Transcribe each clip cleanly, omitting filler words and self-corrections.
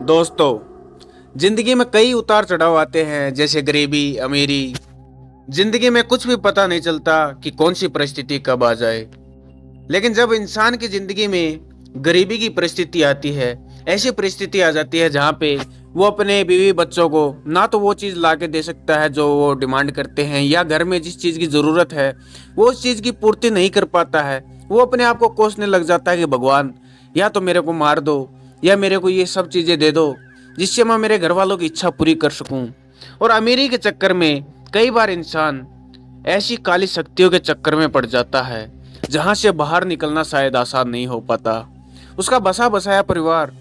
दोस्तों, जिंदगी में कई उतार चढ़ाव आते हैं, जैसे गरीबी, अमीरी। जिंदगी में कुछ भी पता नहीं चलता कि कौन सी परिस्थिति कब आ जाए। लेकिन जब इंसान की जिंदगी में गरीबी की परिस्थिति आती है, ऐसी परिस्थिति आ जाती है जहाँ पे वो अपने बीवी बच्चों को ना तो वो चीज़ ला के दे सकता है जो वो डिमांड करते हैं, या घर में जिस चीज़ की ज़रूरत है वो उस चीज़ की पूर्ति नहीं कर पाता है। वो अपने आप को कोसने लग जाता है कि भगवान, या तो मेरे को मार दो या मेरे को ये सब चीज़ें दे दो जिससे मैं मेरे घर वालों की इच्छा पूरी कर सकूं। और अमीरी के चक्कर में कई बार इंसान ऐसी काली शक्तियों के चक्कर में पड़ जाता है जहां से बाहर निकलना शायद आसान नहीं हो पाता। उसका बसा बसाया परिवार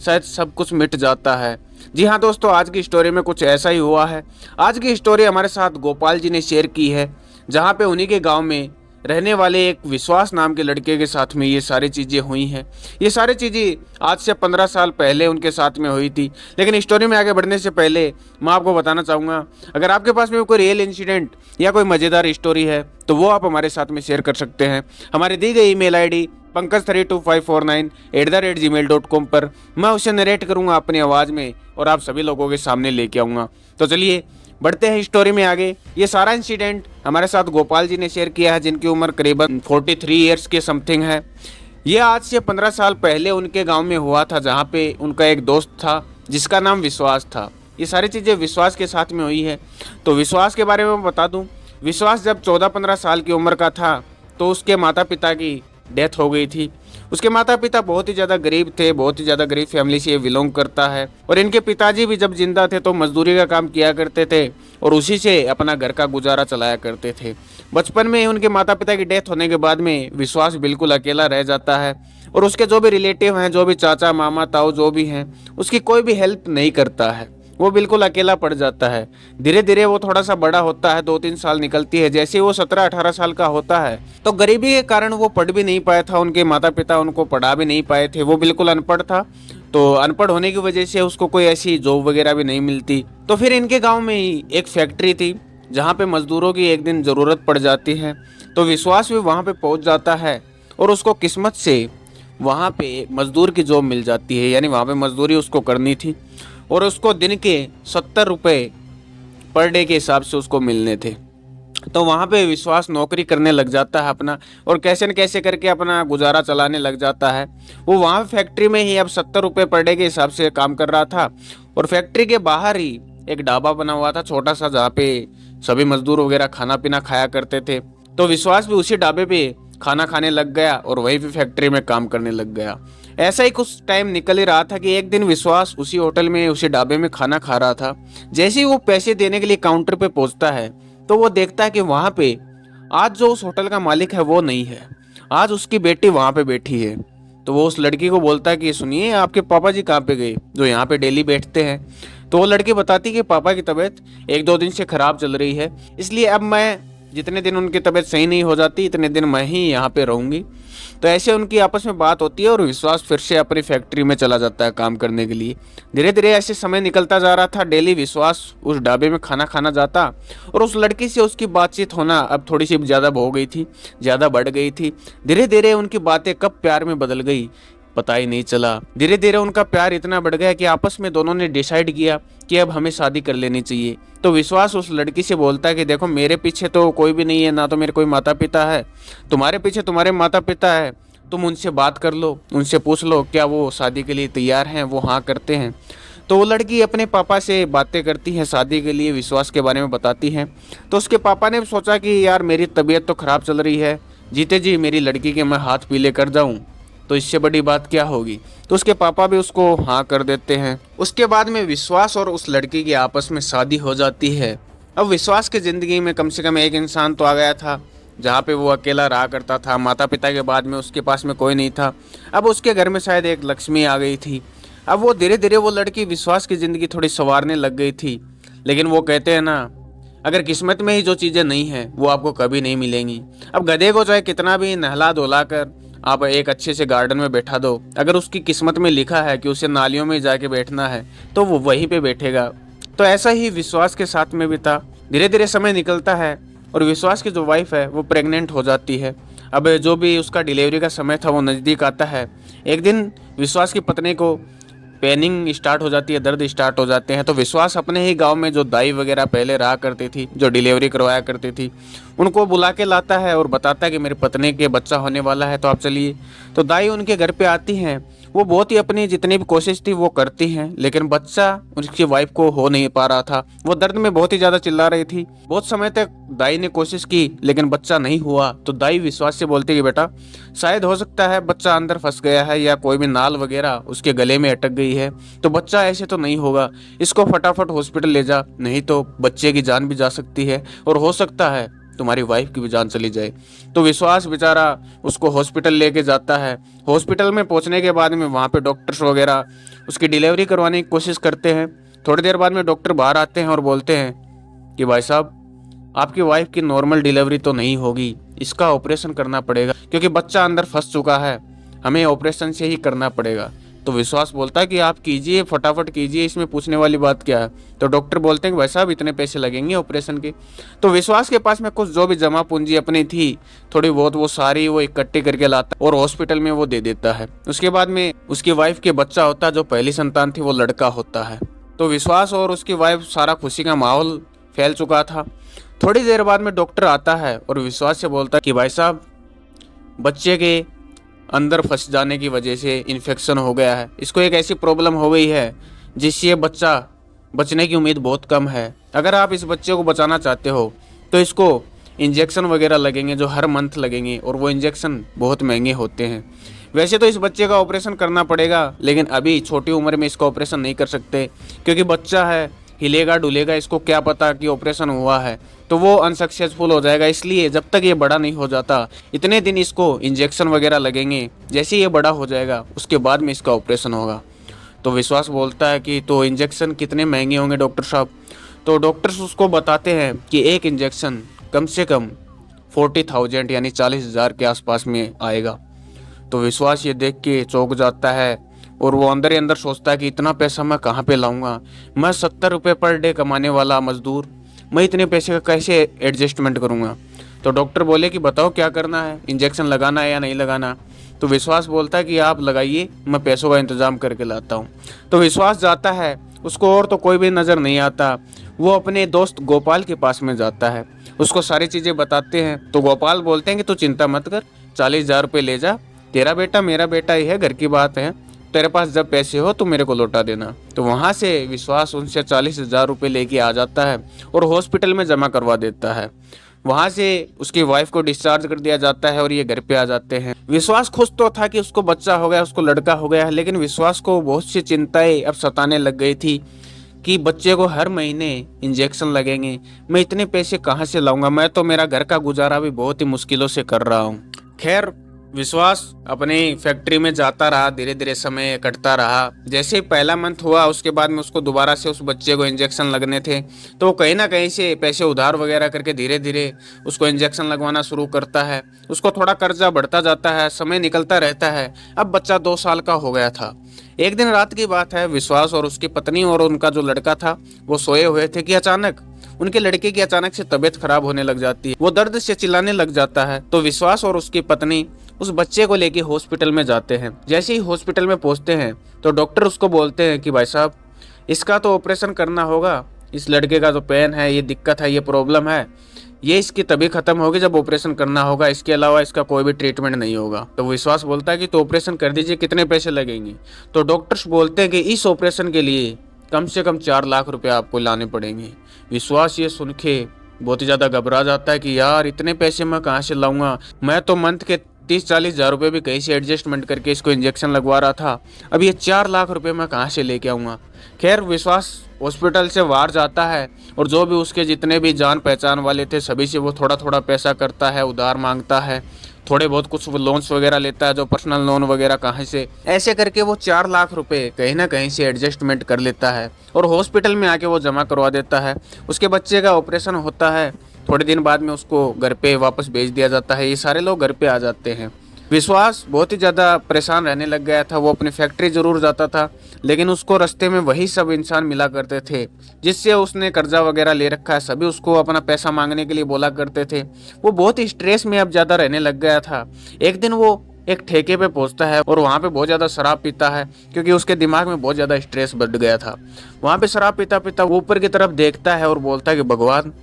शायद सब कुछ मिट जाता है। जी हाँ दोस्तों, आज की स्टोरी में कुछ ऐसा ही हुआ है। आज की स्टोरी हमारे साथ गोपाल जी ने शेयर की है, जहाँ पे उन्हीं के गांव में रहने वाले एक विश्वास नाम के लड़के के साथ में ये सारी चीज़ें हुई हैं। ये सारी चीज़ें आज से 15 साल पहले उनके साथ में हुई थी। लेकिन स्टोरी में आगे बढ़ने से पहले मैं आपको बताना चाहूँगा, अगर आपके पास में कोई रियल इंसिडेंट या कोई मज़ेदार स्टोरी है तो वो आप हमारे साथ में शेयर कर सकते हैं। हमारी दी गई ईमेल आईडी pankaj32549@gmail.com पर मैं उसे नरेट करूँगा अपनी आवाज़ में और आप सभी लोगों के सामने लेके आऊँगा। तो चलिए बढ़ते हैं स्टोरी में आगे। ये सारा इंसिडेंट हमारे साथ गोपाल जी ने शेयर किया है, जिनकी उम्र करीबन 43 ईयर्स के समथिंग है। ये आज से 15 साल पहले उनके गांव में हुआ था, जहां पे उनका एक दोस्त था जिसका नाम विश्वास था। ये सारी चीज़ें विश्वास के साथ में हुई है। तो विश्वास के बारे में मैं बता दूं, विश्वास जब 14-15 साल की उम्र का था तो उसके माता पिता की डेथ हो गई थी। उसके माता पिता बहुत ही ज़्यादा गरीब थे, बहुत ही ज़्यादा गरीब फैमिली से ये बिलोंग करता है। और इनके पिताजी भी जब जिंदा थे तो मजदूरी का काम किया करते थे और उसी से अपना घर का गुजारा चलाया करते थे। बचपन में उनके माता पिता की डेथ होने के बाद में विश्वास बिल्कुल अकेला रह जाता है और उसके जो भी रिलेटिव हैं, जो भी चाचा मामा ताऊ जो भी हैं, उसकी कोई भी हेल्प नहीं करता है। वो बिल्कुल अकेला पड़ जाता है। धीरे धीरे वो थोड़ा सा बड़ा होता है, 2-3 साल निकलती है। जैसे वो 17-18 साल का होता है तो गरीबी के कारण वो पढ़ भी नहीं पाया था, उनके माता पिता उनको पढ़ा भी नहीं पाए थे। वो बिल्कुल अनपढ़ था। तो अनपढ़ होने की वजह से उसको कोई ऐसी जॉब वगैरह भी नहीं मिलती। तो फिर इनके गाँव में ही एक फैक्ट्री थी जहाँ पे मजदूरों की एक दिन ज़रूरत पड़ जाती है। तो विश्वास भी वहाँ पे पहुँच जाता है और उसको किस्मत से वहाँ पे मजदूर की जॉब मिल जाती है। यानी वहाँ पे मजदूरी उसको करनी थी और उसको दिन के 70 रुपये पर डे के हिसाब से उसको मिलने थे। तो वहाँ पे विश्वास नौकरी करने लग जाता है अपना, और कैसे न कैसे करके अपना गुजारा चलाने लग जाता है। वो वहाँ फैक्ट्री में ही अब 70 रुपये पर डे के हिसाब से काम कर रहा था। और फैक्ट्री के बाहर ही एक ढाबा बना हुआ था छोटा सा, जहाँ पे सभी मजदूर वगैरह खाना पीना खाया करते थे। तो विश्वास भी उसी ढाबे पे खाना खाने लग गया और वहीं पे फैक्ट्री में काम करने लग गया। ऐसा ही कुछ टाइम निकल ही रहा था कि एक दिन विश्वास उसी होटल में, उसी ढाबे में खाना खा रहा था। जैसे ही वो पैसे देने के लिए काउंटर पे पहुंचता है तो वो देखता है कि वहाँ पे आज जो उस होटल का मालिक है वो नहीं है, आज उसकी बेटी वहाँ पे बैठी है। तो वो उस लड़की को बोलता है कि सुनिए, आपके पापा जी कहाँ पे गए जो यहाँ पे डेली बैठते हैं। तो वो लड़की बताती कि पापा की तबीयत 1-2 दिन से ख़राब चल रही है, इसलिए अब मैं जितने दिन उनकी तबीयत सही नहीं हो जाती इतने दिन मैं ही यहाँ पे रहूँगी। तो ऐसे उनकी आपस में बात होती है और विश्वास फिर से अपनी फैक्ट्री में चला जाता है काम करने के लिए। धीरे धीरे ऐसे समय निकलता जा रहा था। डेली विश्वास उस ढाबे में खाना खाना जाता और उस लड़की से उसकी बातचीत होना अब थोड़ी सी ज़्यादा हो गई थी, ज़्यादा बढ़ गई थी। धीरे धीरे उनकी बातें कब प्यार में बदल गई पता ही नहीं चला। धीरे धीरे उनका प्यार इतना बढ़ गया कि आपस में दोनों ने डिसाइड किया कि अब हमें शादी कर लेनी चाहिए। तो विश्वास उस लड़की से बोलता है कि देखो, मेरे पीछे तो कोई भी नहीं है, ना तो मेरे कोई माता पिता है, तुम्हारे पीछे तुम्हारे माता पिता है, तुम उनसे बात कर लो, उनसे पूछ लो क्या वो शादी के लिए तैयार हैं, वो हाँ करते हैं। तो वो लड़की अपने पापा से बातें करती है, शादी के लिए विश्वास के बारे में बताती हैं। तो उसके पापा ने सोचा कि यार मेरी तबीयत तो ख़राब चल रही है, जीते जी मेरी लड़की के मैं हाथ पीले कर जाऊँ तो इससे बड़ी बात क्या होगी। तो उसके पापा भी उसको हाँ कर देते हैं। उसके बाद में विश्वास और उस लड़की की आपस में शादी हो जाती है। अब विश्वास की ज़िंदगी में कम से कम एक इंसान तो आ गया था जहाँ पे वो अकेला रहा करता था। माता पिता के बाद में उसके पास में कोई नहीं था। अब उसके घर में शायद एक लक्ष्मी आ गई थी। अब वो धीरे धीरे वो लड़की विश्वास की ज़िंदगी थोड़ी संवारने लग गई थी। लेकिन वो कहते हैं ना, अगर किस्मत में ही जो चीज़ें नहीं हैं वो आपको कभी नहीं मिलेंगी। अब गधे को चाहे कितना भी नहला धुला कर आप एक अच्छे से गार्डन में बैठा दो, अगर उसकी किस्मत में लिखा है कि उसे नालियों में जाके बैठना है तो वो वहीं पे बैठेगा। तो ऐसा ही विश्वास के साथ में भी था। धीरे धीरे समय निकलता है और विश्वास की जो वाइफ है वो प्रेग्नेंट हो जाती है। अब जो भी उसका डिलीवरी का समय था वो नज़दीक आता है। एक दिन विश्वास की पत्नी को पेनिंग स्टार्ट हो जाती है, दर्द स्टार्ट हो जाते हैं। तो विश्वास अपने ही गांव में जो दाई वगैरह पहले रहा करती थी, जो डिलीवरी करवाया करती थी, उनको बुला के लाता है और बताता है कि मेरी पत्नी के बच्चा होने वाला है, तो आप चलिए। तो दाई उनके घर पे आती हैं। वो बहुत ही अपनी जितनी भी कोशिश थी वो करती हैं, लेकिन बच्चा उसकी वाइफ को हो नहीं पा रहा था। वो दर्द में बहुत ही ज़्यादा चिल्ला रही थी। बहुत समय तक दाई ने कोशिश की लेकिन बच्चा नहीं हुआ। तो दाई विश्वास से बोलती कि बेटा शायद हो सकता है बच्चा अंदर फंस गया है या कोई भी नाल वगैरह उसके गले में अटक गई है, तो बच्चा ऐसे तो नहीं होगा, इसको फटाफट हॉस्पिटल ले जा, नहीं तो बच्चे की जान भी जा सकती है और हो सकता है तुम्हारी वाइफ की भी जान चली जाए। तो विश्वास बेचारा उसको हॉस्पिटल लेके जाता है। हॉस्पिटल में पहुंचने के बाद में वहाँ पे डॉक्टर्स वगैरह उसकी डिलीवरी करवाने की कोशिश करते हैं। थोड़ी देर बाद में डॉक्टर बाहर आते हैं और बोलते हैं कि भाई साहब आपकी वाइफ की नॉर्मल डिलीवरी तो नहीं होगी, इसका ऑपरेशन करना पड़ेगा क्योंकि बच्चा अंदर फंस चुका है, हमें ऑपरेशन से ही करना पड़ेगा। तो विश्वास बोलता है कि आप कीजिए, फटाफट कीजिए, इसमें पूछने वाली बात क्या है। तो डॉक्टर बोलते हैं कि भाई साहब इतने पैसे लगेंगे ऑपरेशन के। तो विश्वास के पास में कुछ जो भी जमा पूंजी अपनी थी थोड़ी बहुत, वो सारी वो इकट्ठी करके लाता और हॉस्पिटल में वो दे देता है। उसके बाद में उसकी वाइफ के बच्चा होता है, जो पहली संतान थी वो लड़का होता है। तो विश्वास और उसकी वाइफ सारा खुशी का माहौल फैल चुका था। थोड़ी देर बाद में डॉक्टर आता है और विश्वास से बोलता है कि भाई साहब बच्चे के अंदर फंस जाने की वजह से इन्फेक्शन हो गया है, इसको एक ऐसी प्रॉब्लम हो गई है जिससे बच्चा बचने की उम्मीद बहुत कम है। अगर आप इस बच्चे को बचाना चाहते हो तो इसको इंजेक्शन वगैरह लगेंगे जो हर मंथ लगेंगे और वो इंजेक्शन बहुत महंगे होते हैं। वैसे तो इस बच्चे का ऑपरेशन करना पड़ेगा, लेकिन अभी छोटी उम्र में इसका ऑपरेशन नहीं कर सकते क्योंकि बच्चा है, हिलेगा डुलेगा, इसको क्या पता कि ऑपरेशन हुआ है, तो वो अनसक्सेसफुल हो जाएगा। इसलिए जब तक ये बड़ा नहीं हो जाता इतने दिन इसको इंजेक्शन वगैरह लगेंगे, जैसे ये बड़ा हो जाएगा उसके बाद में इसका ऑपरेशन होगा। तो विश्वास बोलता है कि तो इंजेक्शन कितने महंगे होंगे डॉक्टर साहब। तो डॉक्टर्स उसको बताते हैं कि एक इंजेक्शन कम से कम 40,000 यानी 40,000 के आसपास में आएगा। तो विश्वास ये देख के चौंक जाता है और वो अंदर ही अंदर सोचता है कि इतना पैसा मैं कहाँ पे लाऊंगा, मैं 70 रुपये पर डे कमाने वाला मजदूर, मैं इतने पैसे का कैसे एडजस्टमेंट करूँगा। तो डॉक्टर बोले कि बताओ क्या करना है, इंजेक्शन लगाना है या नहीं लगाना। तो विश्वास बोलता है कि आप लगाइए, मैं पैसों का इंतज़ाम करके लाता हूँ। तो विश्वास जाता है, उसको और तो कोई भी नज़र नहीं आता। वो अपने दोस्त गोपाल के पास में जाता है, उसको सारी चीज़ें बताते हैं। तो गोपाल बोलते हैं कि तू चिंता मत कर, 40,000 रुपये ले जा, तेरा बेटा मेरा बेटा ही है, घर की बात है, तेरे पास जब पैसे हो तो मेरे को लौटा देना। तो वहाँ से विश्वास उनसे 40,000 रुपये लेके आ जाता है और हॉस्पिटल में जमा करवा देता है। वहाँ से उसकी वाइफ को डिस्चार्ज कर दिया जाता है और ये घर पे आ जाते हैं। विश्वास खुश तो था कि उसको बच्चा हो गया, उसको लड़का हो गया है, लेकिन विश्वास को बहुत सी चिंताएं अब सताने लग गई थी कि बच्चे को हर महीने इंजेक्शन लगेंगे, मैं इतने पैसे कहाँ से लाऊंगा, मैं तो मेरा घर का गुजारा भी बहुत ही मुश्किलों से कर रहा हूँ। खैर विश्वास अपनी फैक्ट्री में जाता रहा, धीरे धीरे समय कटता रहा। जैसे ही पहला मंथ हुआ उसके बाद में उसको दोबारा से उस बच्चे को इंजेक्शन लगने थे, तो वो कहीं ना कहीं से पैसे उधार वगैरह करके धीरे धीरे उसको इंजेक्शन लगवाना शुरू करता है। उसको थोड़ा कर्जा बढ़ता जाता है, समय निकलता रहता है। अब बच्चा 2 साल का हो गया था। एक दिन रात की बात है, विश्वास और उसकी पत्नी और उनका जो लड़का था वो सोए हुए थे कि अचानक उनके लड़के की अचानक से तबीयत खराब होने लग जाती है, वो दर्द से चिल्लाने लग जाता है। तो विश्वास और उसकी पत्नी उस बच्चे को लेके हॉस्पिटल में जाते हैं। जैसे ही हॉस्पिटल में पहुंचते हैं तो डॉक्टर उसको बोलते हैं कि भाई साहब इसका तो ऑपरेशन करना होगा, इस लड़के का जो पेन है, ये दिक्कत है, ये प्रॉब्लम है, ये इसकी तभी खत्म होगी जब ऑपरेशन करना होगा, इसके अलावा इसका कोई भी ट्रीटमेंट नहीं होगा। तो विश्वास बोलता है कि तो ऑपरेशन कर दीजिए, कितने पैसे लगेंगे। तो डॉक्टर्स बोलते हैं कि इस ऑपरेशन के लिए कम से कम 4 लाख रुपए आपको लाने पड़ेंगे। विश्वास ये सुन के बहुत ही ज़्यादा घबरा जाता है कि यार इतने पैसे मैं कहाँ से लाऊंगा, मैं तो मंथ के 30-40 हज़ार रुपये भी कहीं से एडजस्टमेंट करके इसको इंजेक्शन लगवा रहा था, अब ये 4 लाख रुपए मैं कहाँ से लेके आऊँगा। खैर विश्वास हॉस्पिटल से बाहर जाता है और जो भी उसके जितने भी जान पहचान वाले थे सभी से वो थोड़ा थोड़ा पैसा करता है, उधार मांगता है, थोड़े बहुत कुछ लोन्स वगैरह लेता है, जो पर्सनल लोन वगैरह कहाँ से, ऐसे करके वो 4 लाख रुपए कहीं ना कहीं से एडजस्टमेंट कर लेता है और हॉस्पिटल में आके वो जमा करवा देता है। उसके बच्चे का ऑपरेशन होता है, थोड़े दिन बाद में उसको घर पे वापस भेज दिया जाता है। ये सारे लोग घर पे आ जाते हैं। विश्वास बहुत ही ज़्यादा परेशान रहने लग गया था। वो अपनी फैक्ट्री ज़रूर जाता था, लेकिन उसको रास्ते में वही सब इंसान मिला करते थे जिससे उसने कर्जा वगैरह ले रखा है, सभी उसको अपना पैसा मांगने के लिए बोला करते थे। वो बहुत ही स्ट्रेस में अब ज़्यादा रहने लग गया था। एक दिन वो एक ठेके पे पहुंचता है और वहाँ पे बहुत ज़्यादा शराब पीता है, क्योंकि उसके दिमाग में बहुत ज़्यादा स्ट्रेस बढ़ गया था। वहाँ पे शराब पीता पीता वो ऊपर की तरफ देखता है और बोलता है कि भगवान,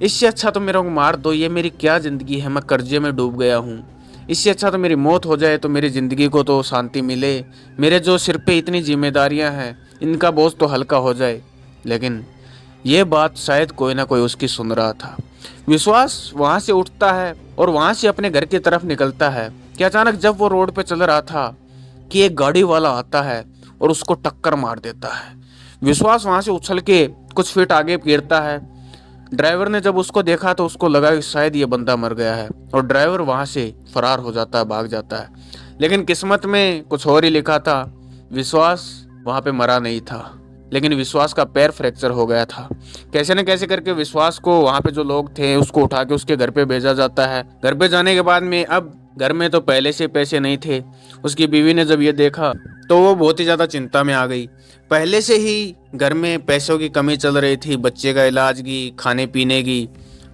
इससे अच्छा तो मेरे को मार दो, ये मेरी क्या ज़िंदगी है, मैं कर्जे में डूब गया हूँ। इससे अच्छा तो मेरी मौत हो जाए तो मेरी ज़िंदगी को तो शांति मिले, मेरे जो सिर पे इतनी जिम्मेदारियाँ हैं इनका बोझ तो हल्का हो जाए। लेकिन ये बात शायद कोई ना कोई उसकी सुन रहा था। विश्वास वहाँ से उठता है और वहाँ से अपने घर की तरफ निकलता है कि अचानक जब वो रोड पे चल रहा था कि एक गाड़ी वाला आता है और उसको टक्कर मार देता है। विश्वास वहाँ से उछल के कुछ फीट आगे गिरता है। ड्राइवर ने जब उसको देखा तो उसको लगा कि शायद ये बंदा मर गया है और ड्राइवर वहाँ से फरार हो जाता है, भाग जाता है। लेकिन किस्मत में कुछ और ही लिखा था, विश्वास वहाँ पे मरा नहीं था, लेकिन विश्वास का पैर फ्रैक्चर हो गया था। कैसे न कैसे करके विश्वास को वहाँ पे जो लोग थे उसको उठा के उसके घर पे भेजा जाता है। घर पे जाने के बाद में अब घर में तो पहले से पैसे नहीं थे। उसकी बीवी ने जब ये देखा तो वो बहुत ही ज़्यादा चिंता में आ गई। पहले से ही घर में पैसों की कमी चल रही थी, बच्चे का इलाज की, खाने पीने की।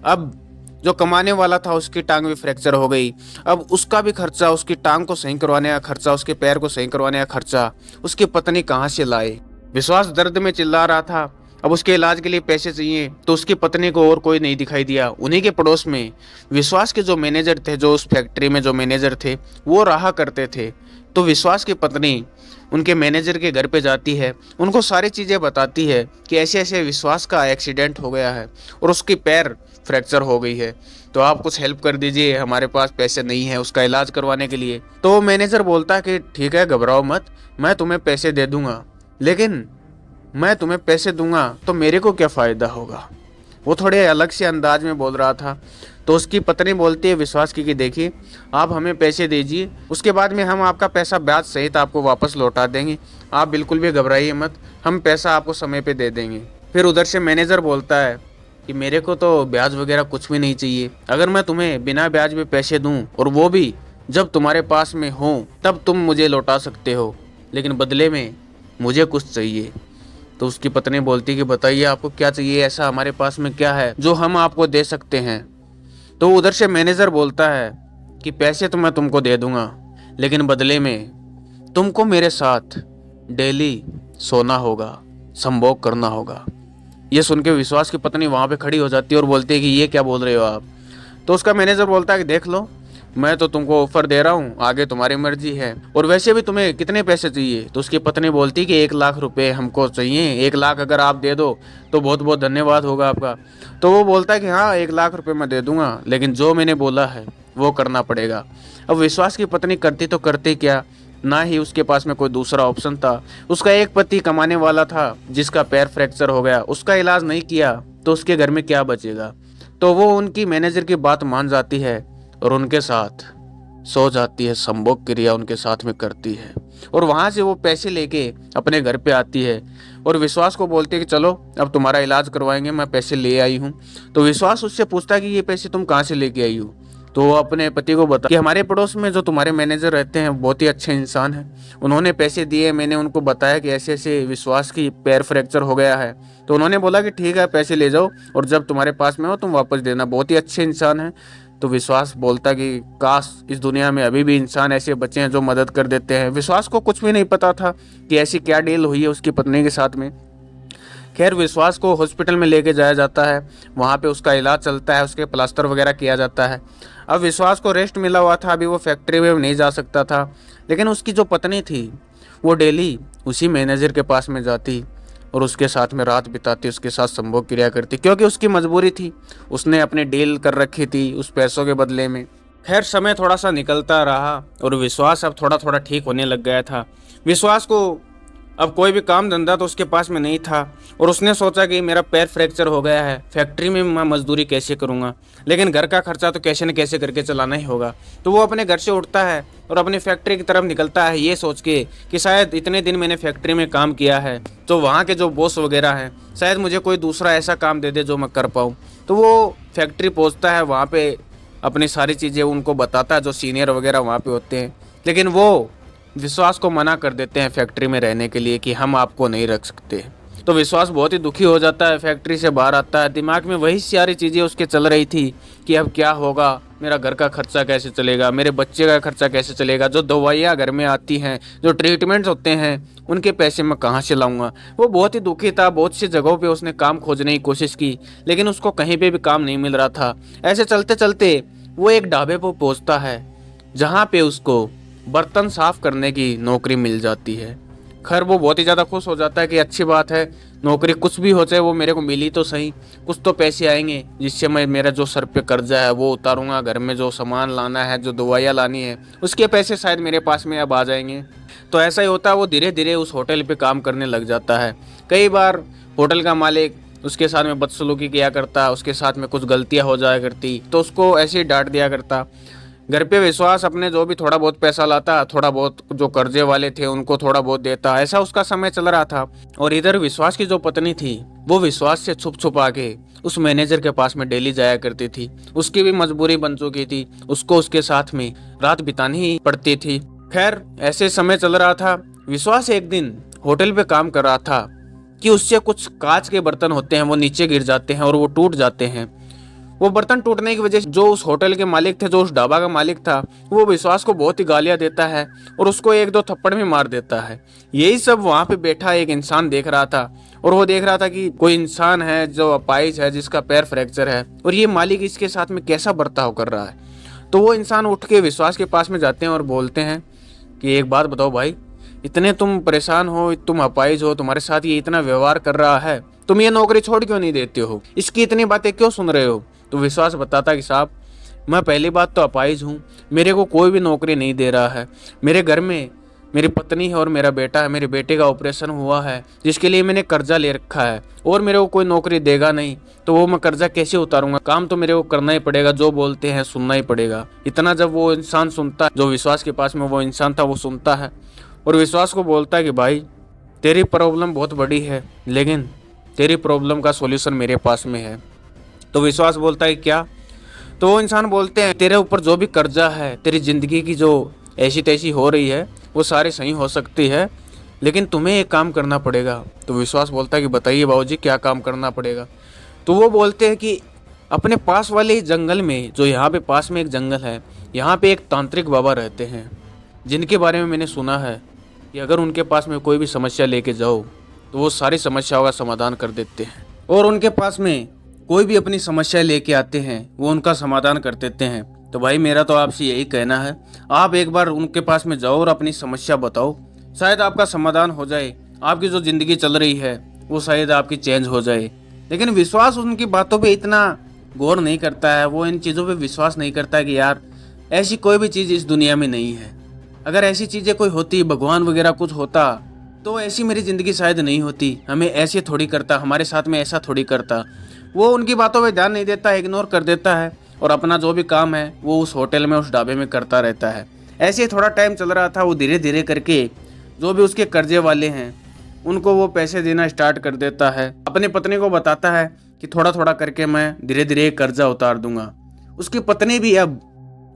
अब जो कमाने वाला था उसकी टांग भी फ्रैक्चर हो गई। अब उसका भी खर्चा, उसकी टांग को सही करवाने का खर्चा, उसके पैर को सही करवाने का खर्चा उसकी पत्नी कहाँ से लाए। विश्वास दर्द में चिल्ला रहा था। अब उसके इलाज के लिए पैसे चाहिए तो उसकी पत्नी को और कोई नहीं दिखाई दिया। उन्हीं के पड़ोस में विश्वास के जो मैनेजर थे, जो उस फैक्ट्री में जो मैनेजर थे, वो रहा करते थे। तो विश्वास की पत्नी उनके मैनेजर के घर पे जाती है, उनको सारी चीज़ें बताती है कि ऐसे ऐसे विश्वास का एक्सीडेंट हो गया है और उसकी पैर फ्रैक्चर हो गई है, तो आप कुछ हेल्प कर दीजिए, हमारे पास पैसे नहीं है उसका इलाज करवाने के लिए। तो मैनेजर बोलता है कि ठीक है, घबराओ मत, मैं तुम्हें पैसे दे दूंगा, लेकिन मैं तुम्हें पैसे दूंगा तो मेरे को क्या फ़ायदा होगा। वो थोड़े अलग से अंदाज में बोल रहा था। तो उसकी पत्नी बोलती है विश्वास की कि देखिए, आप हमें पैसे दीजिए, उसके बाद में हम आपका पैसा ब्याज सहित आपको वापस लौटा देंगे, आप बिल्कुल भी घबराइए मत, हम पैसा आपको समय पे दे देंगे। फिर उधर से मैनेजर बोलता है कि मेरे को तो ब्याज वगैरह कुछ भी नहीं चाहिए, अगर मैं तुम्हें बिना ब्याज में पैसे दूँ और वो भी जब तुम्हारे पास में हो तब तुम मुझे लौटा सकते हो, लेकिन बदले में मुझे कुछ चाहिए। तो उसकी पत्नी बोलती कि बताइए आपको क्या चाहिए, ऐसा हमारे पास में क्या है जो हम आपको दे सकते हैं। तो उधर से मैनेजर बोलता है कि पैसे तो मैं तुमको दे दूंगा, लेकिन बदले में तुमको मेरे साथ डेली सोना होगा, संभोग करना होगा। ये सुन के विश्वास की पत्नी वहाँ पे खड़ी हो जाती है और बोलती है कि ये क्या बोल रहे हो आप। तो उसका मैनेजर बोलता है कि देख लो, मैं तो तुमको ऑफर दे रहा हूँ, आगे तुम्हारी मर्जी है, और वैसे भी तुम्हें कितने पैसे चाहिए। तो उसकी पत्नी बोलती कि 1 लाख रुपए हमको चाहिए, 1 लाख अगर आप दे दो तो बहुत बहुत धन्यवाद होगा आपका। तो वो बोलता है कि हाँ, 1 लाख रुपए मैं दे दूंगा, लेकिन जो मैंने बोला है वो करना पड़ेगा। अब विश्वास की पत्नी करती तो करती क्या, ना ही उसके पास में कोई दूसरा ऑप्शन था। उसका एक पति कमाने वाला था जिसका पैर फ्रैक्चर हो गया, उसका इलाज नहीं किया तो उसके घर में क्या बचेगा। तो वो उनकी मैनेजर की बात मान जाती है और उनके साथ सो जाती है, संभोग क्रिया उनके साथ में करती है, और वहाँ से वो पैसे लेके अपने घर पे आती है और विश्वास को बोलती है कि चलो अब तुम्हारा इलाज करवाएंगे, मैं पैसे ले आई हूँ। तो विश्वास उससे पूछता है कि ये पैसे तुम कहाँ से लेके आई हो। तो वो अपने पति को बता कि हमारे पड़ोस में जो तुम्हारे मैनेजर रहते हैं बहुत ही अच्छे इंसान हैं, उन्होंने पैसे दिए, मैंने उनको बताया कि ऐसे ऐसे विश्वास की पैर फ्रैक्चर हो गया है, तो उन्होंने बोला कि ठीक है पैसे ले जाओ और जब तुम्हारे पास में हो तुम वापस देना, बहुत ही अच्छे इंसान हैं। तो विश्वास बोलता कि काश इस दुनिया में अभी भी इंसान ऐसे बच्चे हैं जो मदद कर देते हैं। विश्वास को कुछ भी नहीं पता था कि ऐसी क्या डील हुई है उसकी पत्नी के साथ में। खैर, विश्वास को हॉस्पिटल में लेके जाया जाता है, वहाँ पे उसका इलाज चलता है, उसके प्लास्टर वगैरह किया जाता है। अब विश्वास को रेस्ट मिला हुआ था, अभी वो फैक्ट्री में नहीं जा सकता था, लेकिन उसकी जो पत्नी थी वो डेली उसी मैनेजर के पास में जाती और उसके साथ में रात बिताती, उसके साथ संभोग क्रिया करती, क्योंकि उसकी मजबूरी थी, उसने अपनी डील कर रखी थी उस पैसों के बदले में। खैर, समय थोड़ा सा निकलता रहा और विश्वास अब थोड़ा थोड़ा ठीक होने लग गया था। विश्वास को अब कोई भी काम धंधा तो उसके पास में नहीं था और उसने सोचा कि मेरा पैर फ्रैक्चर हो गया है, फैक्ट्री में मैं मजदूरी कैसे करूँगा, लेकिन घर का खर्चा तो कैसे न कैसे करके चलाना ही होगा। तो वो अपने घर से उठता है और अपनी फैक्ट्री की तरफ निकलता है, ये सोच के कि शायद इतने दिन मैंने फैक्ट्री में काम किया है तो वहाँ के जो बॉस वगैरह हैं शायद मुझे कोई दूसरा ऐसा काम दे दे जो मैं कर पाऊँ। तो वो फैक्ट्री पहुँचता है, वहाँ पर अपनी सारी चीज़ें उनको बताता है, जो सीनियर वगैरह वहाँ पर होते हैं, लेकिन वो विश्वास को मना कर देते हैं फैक्ट्री में रहने के लिए कि हम आपको नहीं रख सकते। तो विश्वास बहुत ही दुखी हो जाता है, फैक्ट्री से बाहर आता है, दिमाग में वही सारी चीज़ें उसके चल रही थी कि अब क्या होगा, मेरा घर का खर्चा कैसे चलेगा, मेरे बच्चे का खर्चा कैसे चलेगा, जो दवाइयाँ घर में आती हैं, जो ट्रीटमेंट्स होते हैं, उनके पैसे मैं कहाँ से लाऊंगा। वो बहुत ही दुखी था। बहुत सी जगहों पे उसने काम खोजने की कोशिश की, लेकिन उसको कहीं पे भी काम नहीं मिल रहा था। ऐसे चलते चलते वो एक ढाबे पर पहुंचता है, जहाँ पे उसको बर्तन साफ करने की नौकरी मिल जाती है। खैर वो बहुत ही ज़्यादा खुश हो जाता है कि अच्छी बात है, नौकरी कुछ भी हो जाए वो मेरे को मिली तो सही, कुछ तो पैसे आएंगे जिससे मैं मेरा जो सर पे कर्जा है वो उतारूंगा, घर में जो सामान लाना है, जो दवाइयाँ लानी है, उसके पैसे शायद मेरे पास में अब आ जाएंगे। तो ऐसा ही होता है, वो धीरे धीरे उस होटल पे काम करने लग जाता है। कई बार होटल का मालिक उसके साथ में बदसलूकी किया करता, उसके साथ में कुछ गलतियाँ हो जाया करती तो उसको ऐसे ही डांट दिया करता। घर पे विश्वास अपने जो भी थोड़ा बहुत पैसा लाता, थोड़ा बहुत जो कर्जे वाले थे उनको थोड़ा बहुत देता, ऐसा उसका समय चल रहा था। और इधर विश्वास की जो पत्नी थी वो विश्वास से छुप छुपा के उस मैनेजर के पास में डेली जाया करती थी। उसकी भी मजबूरी बन चुकी थी, उसको उसके साथ में रात बितानी ही पड़ती थी। खैर ऐसे समय चल रहा था। विश्वास एक दिन होटल पे काम कर रहा था कि उससे कुछ कांच के बर्तन होते हैं वो नीचे गिर जाते हैं और वो टूट जाते हैं। वो बर्तन टूटने की वजह से जो उस होटल के मालिक थे, जो उस ढाबा का मालिक था, वो विश्वास को बहुत ही गालियां देता है और उसको एक दो थप्पड़ भी मार देता है। यही सब वहाँ पे बैठा एक इंसान देख रहा था और वो देख रहा था कि कोई इंसान है जो अपाहिज है, जिसका पैर फ्रैक्चर है, और ये मालिक इसके साथ में कैसा बर्ताव कर रहा है। तो वो इंसान उठ के विश्वास के पास में जाते हैं और बोलते हैं कि एक बात बताओ भाई, इतने तुम परेशान हो, तुम अपाहिज हो, तुम्हारे साथ ये इतना व्यवहार कर रहा है, तुम ये नौकरी छोड़ क्यों नहीं देते हो, इसकी इतनी बातें क्यों सुन रहे हो। तो विश्वास बताता कि साहब मैं पहली बात तो अपाहिज हूँ, मेरे को कोई भी नौकरी नहीं दे रहा है। मेरे घर में मेरी पत्नी है और मेरा बेटा है, मेरे बेटे का ऑपरेशन हुआ है जिसके लिए मैंने कर्जा ले रखा है, और मेरे को कोई नौकरी देगा नहीं तो वो मैं कर्जा कैसे उतारूंगा। काम तो मेरे को करना ही पड़ेगा, जो बोलते हैं सुनना ही पड़ेगा। इतना जब वो इंसान सुनता है, जो विश्वास के पास में वो इंसान था, वो सुनता है और विश्वास को बोलता है कि भाई तेरी प्रॉब्लम बहुत बड़ी है, लेकिन तेरी प्रॉब्लम का सॉल्यूशन मेरे पास में है। तो विश्वास बोलता है क्या। तो वो इंसान बोलते हैं तेरे ऊपर जो भी कर्जा है, तेरी ज़िंदगी की जो ऐसी तैसी हो रही है वो सारी सही हो सकती है, लेकिन तुम्हें एक काम करना पड़ेगा। तो विश्वास बोलता है कि बताइए बाबूजी क्या काम करना पड़ेगा। तो वो बोलते हैं कि अपने पास वाले जंगल में, जो यहाँ पे पास में एक जंगल है, यहाँ पे एक तांत्रिक बाबा रहते हैं जिनके बारे में मैंने सुना है कि अगर उनके पास में कोई भी समस्या लेके जाओ तो वो सारी समस्याओं का समाधान कर देते हैं, और उनके पास में कोई भी अपनी समस्या लेके आते हैं वो उनका समाधान कर देते हैं। तो भाई मेरा तो आपसे यही कहना है, आप एक बार उनके पास में जाओ और अपनी समस्या बताओ, शायद आपका समाधान हो जाए, आपकी जो ज़िंदगी चल रही है वो शायद आपकी चेंज हो जाए। लेकिन विश्वास उनकी बातों पे इतना गौर नहीं करता है, वो इन चीज़ों पे विश्वास नहीं करता है कि यार ऐसी कोई भी चीज़ इस दुनिया में नहीं है। अगर ऐसी चीज़ें कोई होती, भगवान वगैरह कुछ होता, तो ऐसी मेरी ज़िंदगी शायद नहीं होती, हमें ऐसे थोड़ी करता, हमारे साथ में ऐसा थोड़ी करता। वो उनकी बातों पे ध्यान नहीं देता, इग्नोर कर देता है और अपना जो भी काम है वो उस होटल में, उस ढाबे में करता रहता है। ऐसे ही थोड़ा टाइम चल रहा था। वो धीरे धीरे करके जो भी उसके कर्जे वाले हैं उनको वो पैसे देना स्टार्ट कर देता है। अपनी पत्नी को बताता है कि थोड़ा थोड़ा करके मैं धीरे धीरे कर्जा उतार दूंगा। उसकी पत्नी भी अब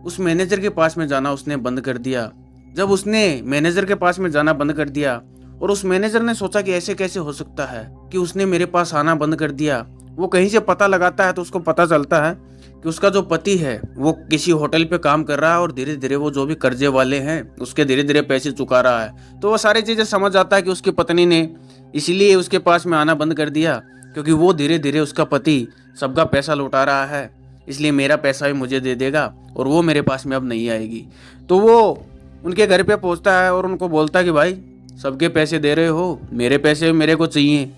उस मैनेजर के पास में जाना उसने बंद कर दिया। जब उसने मैनेजर के पास में जाना बंद कर दिया और उस मैनेजर ने सोचा कि ऐसे कैसे हो सकता है कि उसने मेरे पास आना बंद कर दिया, वो कहीं से पता लगाता है तो उसको पता चलता है कि उसका जो पति है वो किसी होटल पे काम कर रहा है और धीरे धीरे वो जो भी कर्जे वाले हैं उसके धीरे धीरे पैसे चुका रहा है। तो वो सारी चीज़ें समझ आता है कि उसकी पत्नी ने इसीलिए उसके पास में आना बंद कर दिया, क्योंकि वो धीरे धीरे उसका पति सबका पैसा लौटा रहा है, इसलिए मेरा पैसा भी मुझे दे देगा और वो मेरे पास में अब नहीं आएगी। तो वो उनके घर पे पहुंचता है और उनको बोलता है कि भाई सबके पैसे दे रहे हो, मेरे पैसे मेरे को चाहिए।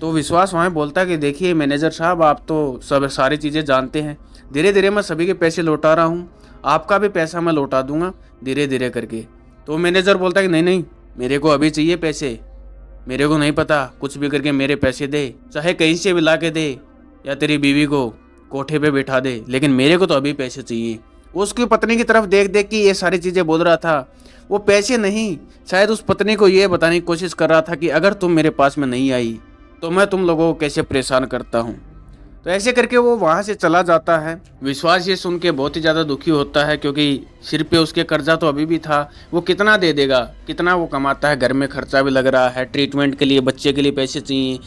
तो विश्वास वहाँ बोलता है कि देखिए मैनेजर साहब, आप तो सब सारी चीज़ें जानते हैं, धीरे धीरे मैं सभी के पैसे लौटा रहा हूँ, आपका भी पैसा मैं लौटा दूंगा धीरे धीरे करके। तो मैनेजर बोलता है कि नहीं नहीं, मेरे को अभी चाहिए पैसे, मेरे को नहीं पता, कुछ भी करके मेरे पैसे दे, चाहे कहीं से भी ला के दे या तेरी बीवी को कोठे पे बैठा दे, लेकिन मेरे को तो अभी पैसे चाहिए। उसकी पत्नी की तरफ देख देख के ये सारी चीज़ें बोल रहा था। वो पैसे नहीं, शायद उस पत्नी को ये बताने की कोशिश कर रहा था कि अगर तुम मेरे पास में नहीं आई तो मैं तुम लोगों को कैसे परेशान करता हूँ। तो ऐसे करके वो वहाँ से चला जाता है। विश्वास ये सुन के बहुत ही ज़्यादा दुखी होता है, क्योंकि सिर पे उसके कर्जा तो अभी भी था। वो कितना दे देगा, कितना वो कमाता है, घर में खर्चा भी लग रहा है, ट्रीटमेंट के लिए बच्चे के लिए पैसे चाहिए,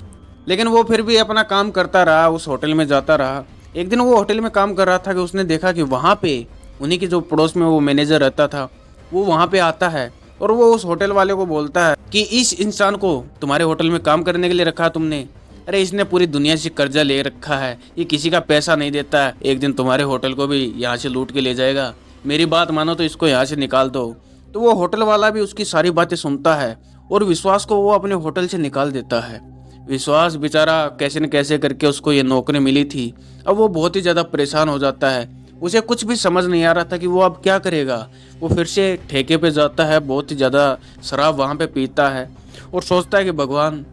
लेकिन वो फिर भी अपना काम करता रहा, उस होटल में जाता रहा। एक दिन वो होटल में काम कर रहा था कि उसने देखा कि वहाँ पे उन्हीं के जो पड़ोस में वो मैनेजर रहता था वो वहाँ पे आता है और वो उस होटल वाले को बोलता है कि इस इंसान को तुम्हारे होटल में काम करने के लिए रखा तुमने, अरे इसने पूरी दुनिया से कर्जा ले रखा है, ये किसी का पैसा नहीं देता है, एक दिन तुम्हारे होटल को भी यहाँ से लूट के ले जाएगा, मेरी बात मानो तो इसको यहाँ से निकाल दो। तो वो होटल वाला भी उसकी सारी बातें सुनता है और विश्वास को वो अपने होटल से निकाल देता है। विश्वास बेचारा कैसे न कैसे करके उसको ये नौकरी मिली थी। अब वो बहुत ही ज़्यादा परेशान हो जाता है, उसे कुछ भी समझ नहीं आ रहा था कि वो अब क्या करेगा। वो फिर से ठेके पे जाता है, बहुत ही ज़्यादा शराब वहाँ पे पीता है और सोचता है कि भगवान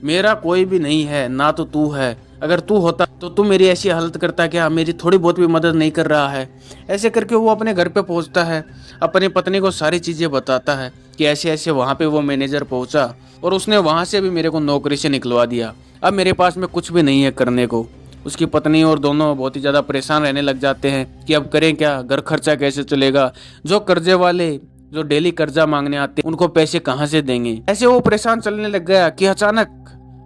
मेरा कोई भी नहीं है, ना तो तू है, अगर तू होता तो तू मेरी ऐसी हालत करता क्या, मेरी थोड़ी बहुत भी मदद नहीं कर रहा है। ऐसे करके वो अपने घर पे पहुंचता है, अपनी पत्नी को सारी चीज़ें बताता है कि ऐसे ऐसे वहाँ पे वो मैनेजर पहुंचा और उसने वहाँ से भी मेरे को नौकरी से निकलवा दिया, अब मेरे पास में कुछ भी नहीं है करने को। उसकी पत्नी और दोनों बहुत ही ज़्यादा परेशान रहने लग जाते हैं कि अब करें क्या, घर खर्चा कैसे चलेगा, जो कर्जे वाले जो डेली कर्जा मांगने आते हैं उनको पैसे कहाँ से देंगे। ऐसे वो परेशान चलने लग गया कि अचानक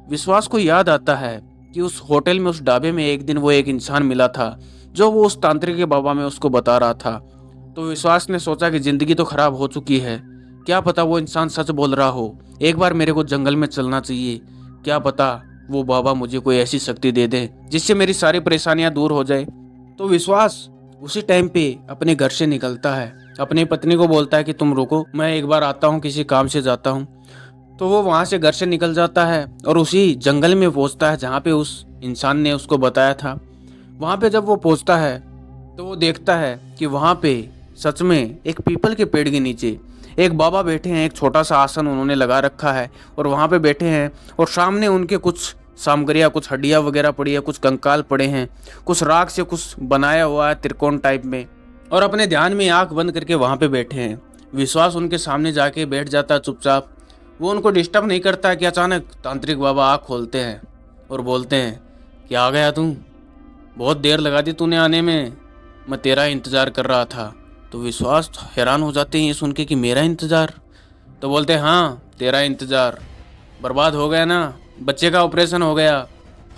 विश्वास को याद आता है कि उस होटल में उस ढाबे में एक दिन वो एक इंसान मिला था जो वो उस तांत्रिक के बाबा में उसको बता रहा था। तो विश्वास ने सोचा कि जिंदगी तो खराब हो चुकी है, क्या पता वो इंसान सच बोल रहा हो, एक बार मेरे को जंगल में चलना चाहिए, क्या पता वो बाबा मुझे कोई ऐसी शक्ति दे दे जिससे मेरी सारी परेशानियां दूर हो जाए। तो विश्वास उसी टाइम पे अपने घर से निकलता है, अपनी पत्नी को बोलता है कि तुम रुको, मैं एक बार आता हूँ, किसी काम से जाता हूँ। तो वो वहाँ से घर से निकल जाता है और उसी जंगल में पहुँचता है जहाँ पे उस इंसान ने उसको बताया था। वहाँ पे जब वो पहुँचता है तो वो देखता है कि वहाँ पे सच में एक पीपल के पेड़ के नीचे एक बाबा बैठे हैं, एक छोटा सा आसन उन्होंने लगा रखा है और वहाँ पे बैठे हैं और सामने उनके कुछ सामग्रियाँ, कुछ हड्डियाँ वगैरह पड़ी है, कुछ कंकाल पड़े हैं, कुछ राख से कुछ बनाया हुआ है त्रिकोण टाइप में, और अपने ध्यान में आंख बंद करके वहाँ पे बैठे हैं। विश्वास उनके सामने जाके बैठ जाता है चुपचाप, वो उनको डिस्टर्ब नहीं करता कि अचानक तांत्रिक बाबा आँख खोलते हैं और बोलते हैं कि आ गया तू, बहुत देर लगा दी तूने आने में, मैं तेरा इंतज़ार कर रहा था। तो विश्वास हैरान हो जाते हैं ये सुन के कि मेरा इंतज़ार। तो बोलते हैं हाँ तेरा इंतज़ार, बर्बाद हो गया ना, बच्चे का ऑपरेशन हो गया,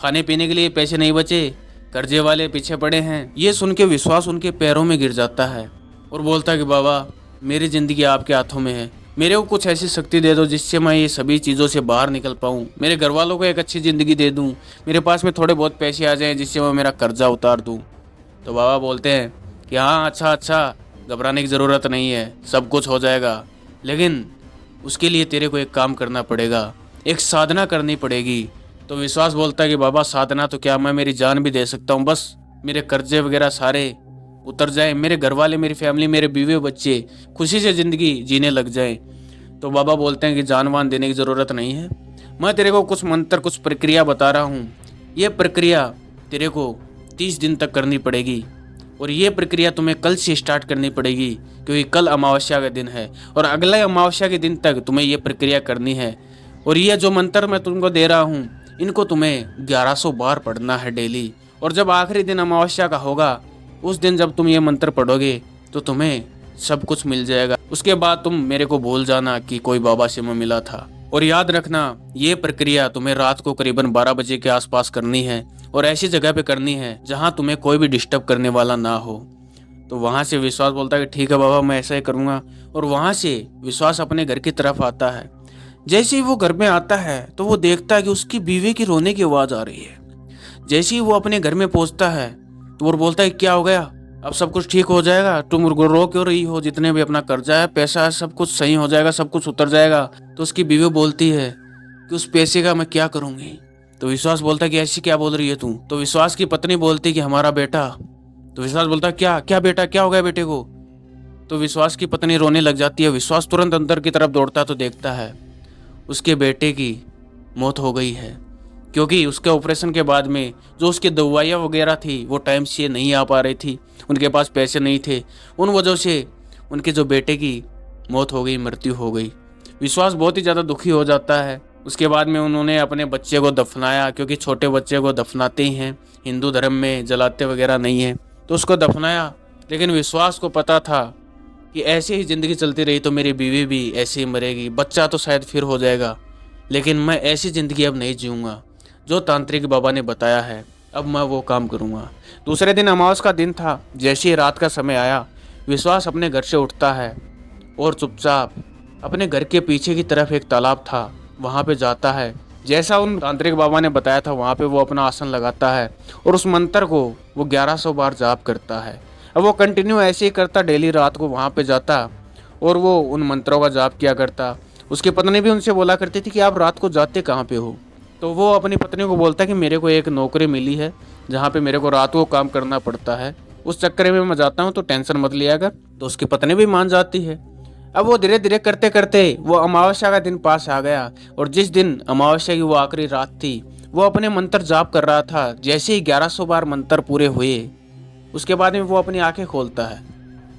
खाने पीने के लिए पैसे नहीं बचे, कर्जे वाले पीछे पड़े हैं। ये सुन के विश्वास उनके पैरों में गिर जाता है और बोलता है कि बाबा मेरी ज़िंदगी आपके हाथों में है, मेरे को कुछ ऐसी शक्ति दे दो जिससे मैं ये सभी चीज़ों से बाहर निकल पाऊँ, मेरे घर वालों को एक अच्छी ज़िंदगी दे दूँ, मेरे पास में थोड़े बहुत पैसे आ जाएँ जिससे मैं मेरा कर्जा उतार दूँ। तो बाबा बोलते हैं कि हाँ अच्छा, घबराने की ज़रूरत नहीं है, सब कुछ हो जाएगा, लेकिन उसके लिए तेरे को एक काम करना पड़ेगा, एक साधना करनी पड़ेगी। तो विश्वास बोलता है कि बाबा साधना तो क्या, मैं मेरी जान भी दे सकता हूँ, बस मेरे कर्जे वगैरह सारे उतर जाए, मेरे घर वाले, मेरी फैमिली, मेरे बीवी बच्चे खुशी से ज़िंदगी जीने लग जाए। तो बाबा बोलते हैं कि जान वान देने की ज़रूरत नहीं है, मैं तेरे को कुछ मंत्र, कुछ प्रक्रिया बता रहा हूँ, ये प्रक्रिया तेरे को 30 दिन तक करनी पड़ेगी और ये प्रक्रिया तुम्हें कल से स्टार्ट करनी पड़ेगी क्योंकि कल अमावस्या का दिन है और अगले अमावस्या के दिन तक तुम्हें ये प्रक्रिया करनी है। और ये जो मंत्र मैं तुमको दे रहा हूँ इनको तुम्हें 1100 बार पढ़ना है डेली, और जब आखिरी दिन अमावस्या का होगा उस दिन जब तुम ये मंत्र पढ़ोगे तो तुम्हें सब कुछ मिल जाएगा। उसके बाद तुम मेरे को भूल जाना कि कोई बाबा से मैं मिला था, और याद रखना ये प्रक्रिया तुम्हें रात को करीबन 12 बजे के आसपास करनी है और ऐसी जगह पे करनी है जहाँ तुम्हें कोई भी डिस्टर्ब करने वाला ना हो। तो वहाँ से विश्वास बोलता है कि ठीक है बाबा मैं ऐसा ही करूँगा, और वहाँ से विश्वास अपने घर की तरफ आता है। जैसे ही वो घर में आता है तो वो देखता है कि उसकी बीवी की रोने की आवाज़ आ रही है। जैसे ही वो अपने घर में पहुँचता है तो वो बोलता है क्या हो गया, अब सब कुछ ठीक हो जाएगा, तुम रो क्यों रही हो, जितने भी अपना कर्जा है, पैसा है, सब कुछ सही हो जाएगा, सब कुछ उतर जाएगा। तो उसकी बीवी बोलती है कि उस पैसे का मैं क्या करूँगी। तो विश्वास बोलता है कि ऐसी क्या बोल रही है तू। तो विश्वास की पत्नी बोलती है कि हमारा बेटा। तो विश्वास बोलता है क्या बेटा, क्या हो गया बेटे को। तो विश्वास की पत्नी रोने लग जाती है। विश्वास तुरंत अंदर की तरफ दौड़ता तो देखता है उसके बेटे की मौत हो गई है, क्योंकि उसके ऑपरेशन के बाद में जो उसकी दवाइयाँ वगैरह थी वो टाइम से नहीं आ पा रही थी, उनके पास पैसे नहीं थे, उन वजह से उनके जो बेटे की मौत हो गई, मृत्यु हो गई। विश्वास बहुत ही ज़्यादा दुखी हो जाता है। उसके बाद में उन्होंने अपने बच्चे को दफनाया, क्योंकि छोटे बच्चे को दफनाते ही हैं, हिंदू धर्म में जलाते वगैरह नहीं है, तो उसको दफनाया। लेकिन विश्वास को पता था कि ऐसे ही ज़िंदगी चलती रही तो मेरी बीवी भी ऐसे ही मरेगी, बच्चा तो शायद फिर हो जाएगा, लेकिन मैं ऐसी ज़िंदगी अब नहीं जीऊँगा जो तांत्रिक बाबा ने बताया है। अब मैं वो काम करूँगा। दूसरे दिन अमावस का दिन था। जैसे ही रात का समय आया, विश्वास अपने घर से उठता है और चुपचाप अपने घर के पीछे की तरफ एक तालाब था, वहाँ पे जाता है। जैसा उन तांत्रिक बाबा ने बताया था, वहाँ पे वो अपना आसन लगाता है और उस मंत्र को वो 1100 बार जाप करता है। अब वो कंटिन्यू ऐसे ही करता, डेली रात को वहाँ पे जाता और वो उन मंत्रों का जाप किया करता। उसकी पत्नी भी उनसे बोला करती थी कि आप रात को जाते कहाँ पे हो? तो वो अपनी पत्नी को बोलता कि मेरे को एक नौकरी मिली है जहाँ पे मेरे को रात को काम करना पड़ता है, उस चक्कर में मैं जाता हूँ, तो टेंशन मत लिया कर। तो उसकी पत्नी भी मान जाती है। अब वो धीरे धीरे करते करते वो अमावस्या का दिन पास आ गया और जिस दिन अमावस्या की वो आखिरी रात थी, वो अपने मंत्र जाप कर रहा था। जैसे ही 1100 बार मंत्र पूरे हुए, उसके बाद में वो अपनी आंखें खोलता है,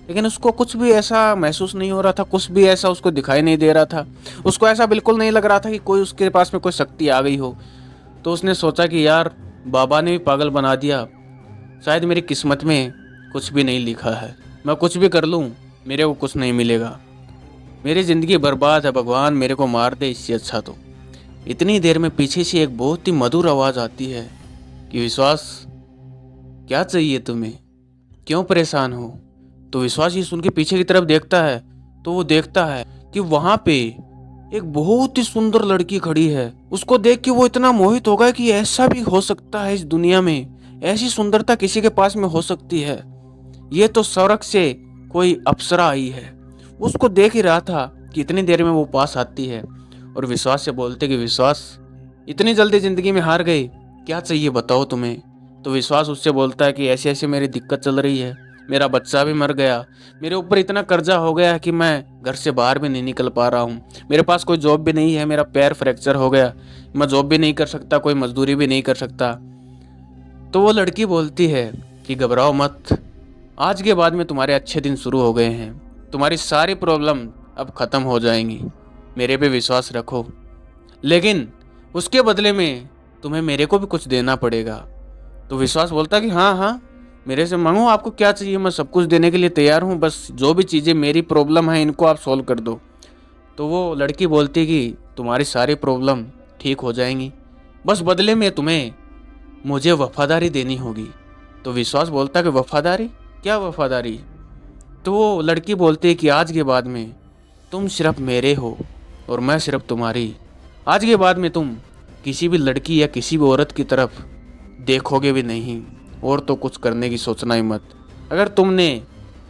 लेकिन उसको कुछ भी ऐसा महसूस नहीं हो रहा था, कुछ भी ऐसा उसको दिखाई नहीं दे रहा था। उसको ऐसा बिल्कुल नहीं लग रहा था कि कोई उसके पास में कोई शक्ति आ गई हो। तो उसने सोचा कि यार, बाबा ने भी पागल बना दिया, शायद मेरी किस्मत में कुछ भी नहीं लिखा है, मैं कुछ भी कर लूँ मेरे को कुछ नहीं मिलेगा, मेरी ज़िंदगी बर्बाद है, भगवान मेरे को मार दे इससे अच्छा। तो इतनी देर में पीछे से एक बहुत ही मधुर आवाज़ आती है कि विश्वास, क्या चाहिए तुम्हें, क्यों परेशान हो? तो विश्वास ये सुन के पीछे की तरफ देखता है, तो वो देखता है कि वहाँ पे एक बहुत ही सुंदर लड़की खड़ी है। उसको देख के वो इतना मोहित हो गया कि ऐसा भी हो सकता है इस दुनिया में, ऐसी सुंदरता किसी के पास में हो सकती है, ये तो स्वर्ग से कोई अप्सरा आई है। उसको देख ही रहा था कि इतनी देर में वो पास आती है और विश्वास से बोलते कि विश्वास, इतनी जल्दी ज़िंदगी में हार गई, क्या चाहिए बताओ तुम्हें? तो विश्वास उससे बोलता है कि ऐसे ऐसे मेरी दिक्कत चल रही है, मेरा बच्चा भी मर गया, मेरे ऊपर इतना कर्जा हो गया है कि मैं घर से बाहर भी नहीं निकल पा रहा हूँ, मेरे पास कोई जॉब भी नहीं है, मेरा पैर फ्रैक्चर हो गया, मैं जॉब भी नहीं कर सकता, कोई मजदूरी भी नहीं कर सकता। तो वो लड़की बोलती है कि घबराओ मत, आज के बाद में तुम्हारे अच्छे दिन शुरू हो गए हैं, तुम्हारी सारी प्रॉब्लम अब ख़त्म हो जाएंगी, मेरे पे विश्वास रखो, लेकिन उसके बदले में तुम्हें मेरे को भी कुछ देना पड़ेगा। तो विश्वास बोलता कि हाँ हाँ, मेरे से मांगो, आपको क्या चाहिए, मैं सब कुछ देने के लिए तैयार हूँ, बस जो भी चीज़ें मेरी प्रॉब्लम है इनको आप सॉल्व कर दो। तो वो लड़की बोलती कि तुम्हारी सारी प्रॉब्लम ठीक हो जाएंगी, बस बदले में तुम्हें मुझे वफादारी देनी होगी। तो विश्वास बोलता कि वफादारी, क्या वफादारी? तो वो लड़की बोलती है कि आज के बाद में तुम सिर्फ मेरे हो और मैं सिर्फ तुम्हारी। आज के बाद में तुम किसी भी लड़की या किसी भी औरत की तरफ देखोगे भी नहीं, और तो कुछ करने की सोचना ही मत। अगर तुमने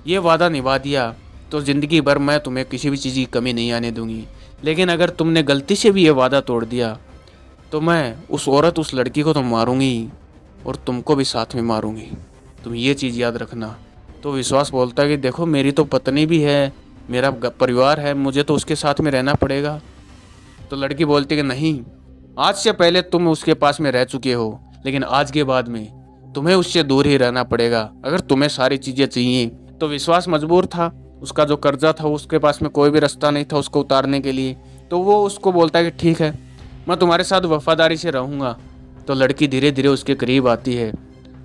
ये वादा निभा दिया तो ज़िंदगी भर मैं तुम्हें किसी भी चीज़ की कमी नहीं आने दूंगी, लेकिन अगर तुमने गलती से भी ये वादा तोड़ दिया तो मैं उस औरत, उस लड़की को तो मारूंगी और तुमको भी साथ में मारूंगी, तुम ये चीज़ याद रखना। तो विश्वास बोलता है कि देखो, मेरी तो पत्नी भी है, मेरा परिवार है, मुझे तो उसके साथ में रहना पड़ेगा। तो लड़की बोलती है कि नहीं, आज से पहले तुम उसके पास में रह चुके हो, लेकिन आज के बाद में तुम्हें उससे दूर ही रहना पड़ेगा अगर तुम्हें सारी चीज़ें चाहिए। तो विश्वास मजबूर था, उसका जो कर्जा था उसके पास में कोई भी रास्ता नहीं था उसको उतारने के लिए। तो वो उसको बोलता है कि ठीक है, मैं तुम्हारे साथ वफादारी से रहूँगा। तो लड़की धीरे धीरे उसके करीब आती है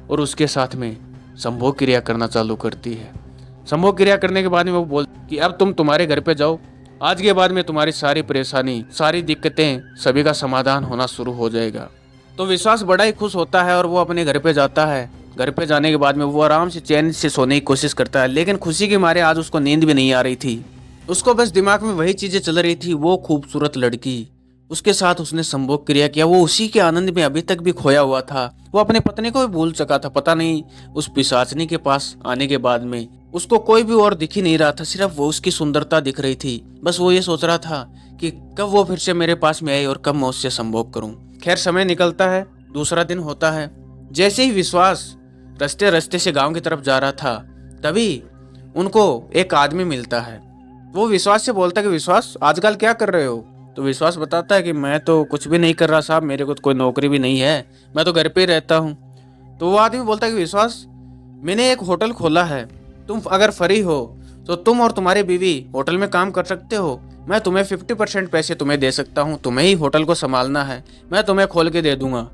और उसके साथ में संभोग क्रिया करना चालू करती है। संभोग क्रिया करने के बाद में वो बोलती कि अब तुम तुम्हारे घर पे जाओ, आज के बाद में तुम्हारी सारी परेशानी, सारी दिक्कतें, सभी का समाधान होना शुरू हो जाएगा। तो विश्वास बड़ा ही खुश होता है और वो अपने घर पे जाता है। घर पे जाने के बाद में वो आराम से चैन से सोने की कोशिश करता है, लेकिन खुशी के मारे आज उसको नींद भी नहीं आ रही थी। उसको बस दिमाग में वही चीज़ें चल रही थी, वो खूबसूरत लड़की, उसके साथ उसने संभोग क्रिया किया, वो उसी के आनंद में अभी तक भी खोया हुआ था। वो अपने पत्नी को भी भूल चुका था। पता नहीं उस पिशाचनी के पास आने के बाद में उसको कोई भी और दिख ही नहीं रहा था, सिर्फ वो उसकी सुंदरता दिख रही थी। बस वो ये सोच रहा था कि कब वो फिर से मेरे पास में आए और कब मैं उससे संभोग करूं। खैर, समय निकलता है, दूसरा दिन होता है। जैसे ही विश्वास रास्ते रास्ते से गांव की तरफ जा रहा था, तभी उनको एक आदमी मिलता है। वो विश्वास से बोलता है कि विश्वास, आजकल क्या कर रहे हो? तो विश्वास बताता है कि मैं तो कुछ भी नहीं कर रहा साहब, मेरे को तो कोई नौकरी भी नहीं है, मैं तो घर पे ही रहता हूँ। तो वो आदमी बोलता है कि विश्वास, मैंने एक होटल खोला है, तुम अगर फ्री हो तो तुम और तुम्हारी बीवी होटल में काम कर सकते हो, मैं तुम्हें 50% पैसे तुम्हें दे सकता हूँ, तुम्हें ही होटल को संभालना है, मैं तुम्हें खोल के दे दूंगा।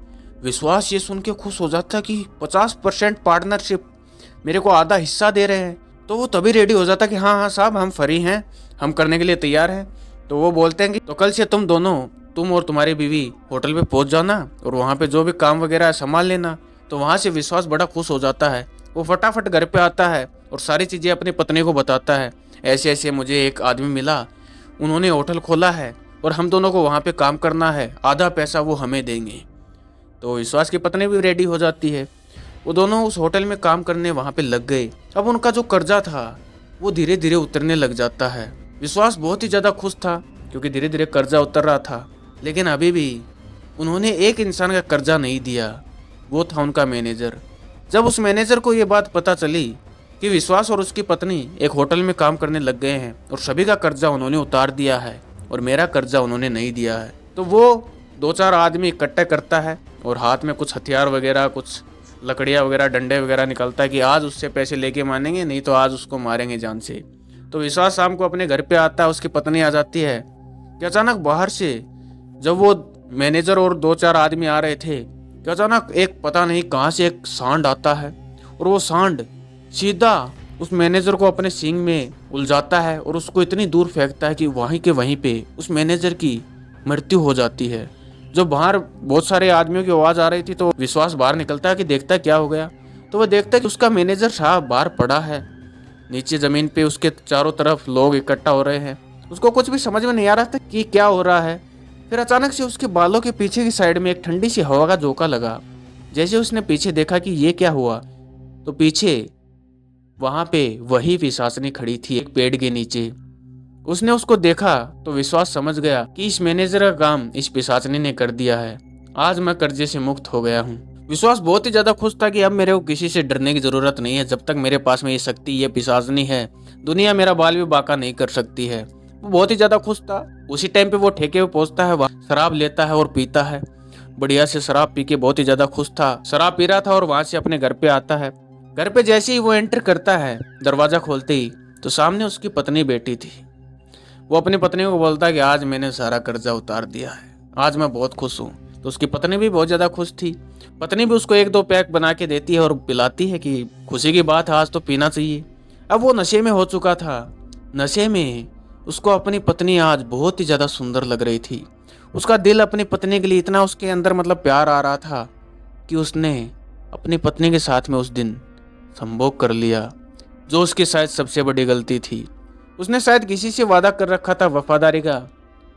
विश्वास ये सुन के खुश हो जाता कि 50% पार्टनरशिप, मेरे को आधा हिस्सा दे रहे हैं। तो वो तभी रेडी हो जाता कि हाँ हाँ साहब, हम फ्री हैं, हम करने के लिए तैयार हैं। तो वो बोलते हैं कि तो कल से तुम दोनों, तुम और तुम्हारी बीवी होटल पे पहुंच जाना और वहाँ पे जो भी काम वगैरह है संभाल लेना, तो वहाँ से विश्वास बड़ा खुश हो जाता है। वो फटाफट घर पे आता है और सारी चीज़ें अपनी पत्नी को बताता है। ऐसे ऐसे मुझे एक आदमी मिला, उन्होंने होटल खोला है और हम दोनों को वहाँ पे काम करना है, आधा पैसा वो हमें देंगे। तो विश्वास की पत्नी भी रेडी हो जाती है। वो दोनों उस होटल में काम करने वहाँ पे लग गए। अब उनका जो कर्जा था वो धीरे धीरे उतरने लग जाता है। विश्वास बहुत ही ज़्यादा खुश था क्योंकि धीरे धीरे कर्जा उतर रहा था, लेकिन अभी भी उन्होंने एक इंसान का कर्जा नहीं दिया, वो था उनका मैनेजर। जब उस मैनेजर को ये बात पता चली कि विश्वास और उसकी पत्नी एक होटल में काम करने लग गए हैं और सभी का कर्जा उन्होंने उतार दिया है और मेरा कर्जा उन्होंने नहीं दिया है, तो वो 2-4 आदमी इकट्ठे करता है और हाथ में कुछ हथियार वगैरह, कुछ लकड़ियाँ वगैरह, डंडे वगैरह निकलता है कि आज उससे पैसे लेके मानेंगे, नहीं तो आज उसको मारेंगे जान से। तो विश्वास शाम को अपने घर पे आता है, उसकी पत्नी आ जाती है कि अचानक बाहर से जब वो मैनेजर और 2-4 आदमी आ रहे थे कि अचानक एक पता नहीं कहाँ से एक सांड आता है और वो सांड सीधा उस मैनेजर को अपने सींग में उलझाता है और उसको इतनी दूर फेंकता है कि वहीं के वहीं पे उस मैनेजर की मृत्यु हो जाती है। जब बाहर बहुत सारे आदमियों की आवाज़ आ रही थी तो विश्वास बाहर निकलता है कि देखता है क्या हो गया। तो वह देखता है कि उसका मैनेजर साहब बाहर पड़ा है नीचे ज़मीन पे, उसके चारों तरफ लोग इकट्ठा हो रहे हैं। उसको कुछ भी समझ में नहीं आ रहा था कि क्या हो रहा है। फिर अचानक से उसके बालों के पीछे की साइड में एक ठंडी सी हवा का झोंका लगा। जैसे उसने पीछे देखा कि ये क्या हुआ, तो पीछे वहाँ पे वही पिशाचनी खड़ी थी एक पेड़ के नीचे। उसने उसको देखा तो विश्वास समझ गया कि इस मैनेजर का काम इस पिशाचनी ने कर दिया है, आज मैं कर्जे से मुक्त हो गया हूँ। विश्वास बहुत ही ज्यादा खुश था कि अब मेरे को किसी से डरने की जरूरत नहीं है। जब तक मेरे पास में ये शक्ति, ये पिशाचनी है, दुनिया मेरा बाल भी बांका नहीं कर सकती है। वो बहुत ही ज्यादा खुश था। उसी टाइम पे वो ठेके पे पहुंचता है, शराब लेता है और पीता है। बढ़िया से शराब पी के बहुत ही ज्यादा खुश था, शराब पी रहा था और वहां से अपने घर पे आता है। घर पे जैसे ही वो एंटर करता है, दरवाजा खोलते ही तो सामने उसकी पत्नी बैठी थी। वो अपनी पत्नी को बोलता है कि आज मैंने सारा कर्जा उतार दिया है, आज मैं बहुत खुश हूँ। तो उसकी पत्नी भी बहुत ज़्यादा खुश थी। पत्नी भी उसको 1-2 पैक बना के देती है और पिलाती है कि खुशी की बात है, आज तो पीना चाहिए। अब वो नशे में हो चुका था। नशे में उसको अपनी पत्नी आज बहुत ही ज़्यादा सुंदर लग रही थी। उसका दिल अपनी पत्नी के लिए इतना उसके अंदर मतलब प्यार आ रहा था कि उसने अपनी पत्नी के साथ में उस दिन संभोग कर लिया, जो उसकी शायद सबसे बड़ी गलती थी। उसने शायद किसी से वादा कर रखा था वफादारी का,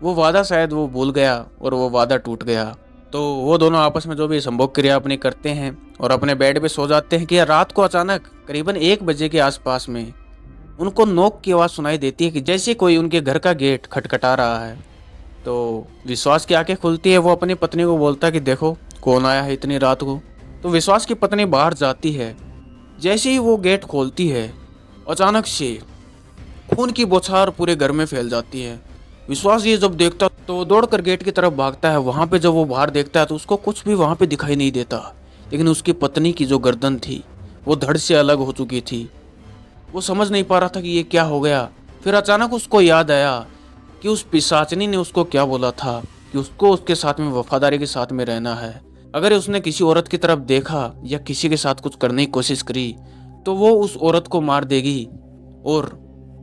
वो वादा शायद वो भूल गया और वो वादा टूट गया। तो वो दोनों आपस में जो भी संभोग क्रिया अपनी करते हैं और अपने बेड पे सो जाते हैं कि रात को अचानक करीबन 1 बजे के आसपास में उनको नोक की आवाज़ सुनाई देती है कि जैसे कोई उनके घर का गेट खटखटा रहा है। तो विश्वास की आंखें खुलती है। वो अपनी पत्नी को बोलता है कि देखो कौन आया है इतनी रात को। तो विश्वास की पत्नी बाहर जाती है। जैसे ही वो गेट खोलती है, अचानक से खून की बौछार पूरे घर में फैल जाती है। विश्वास ये जब देखता तो वो दौड़कर गेट की तरफ भागता है। वहाँ पे जब वो बाहर देखता है तो उसको कुछ भी वहाँ पे दिखाई नहीं देता, लेकिन उसकी पत्नी की जो गर्दन थी वो धड़ से अलग हो चुकी थी। वो समझ नहीं पा रहा था कि ये क्या हो गया। फिर अचानक उसको याद आया कि उस पिशाचनी ने उसको क्या बोला था कि उसको उसके साथ में वफादारी के साथ में रहना है। अगर उसने किसी औरत की तरफ देखा या किसी के साथ कुछ करने की कोशिश करी तो वो उस औरत को मार देगी और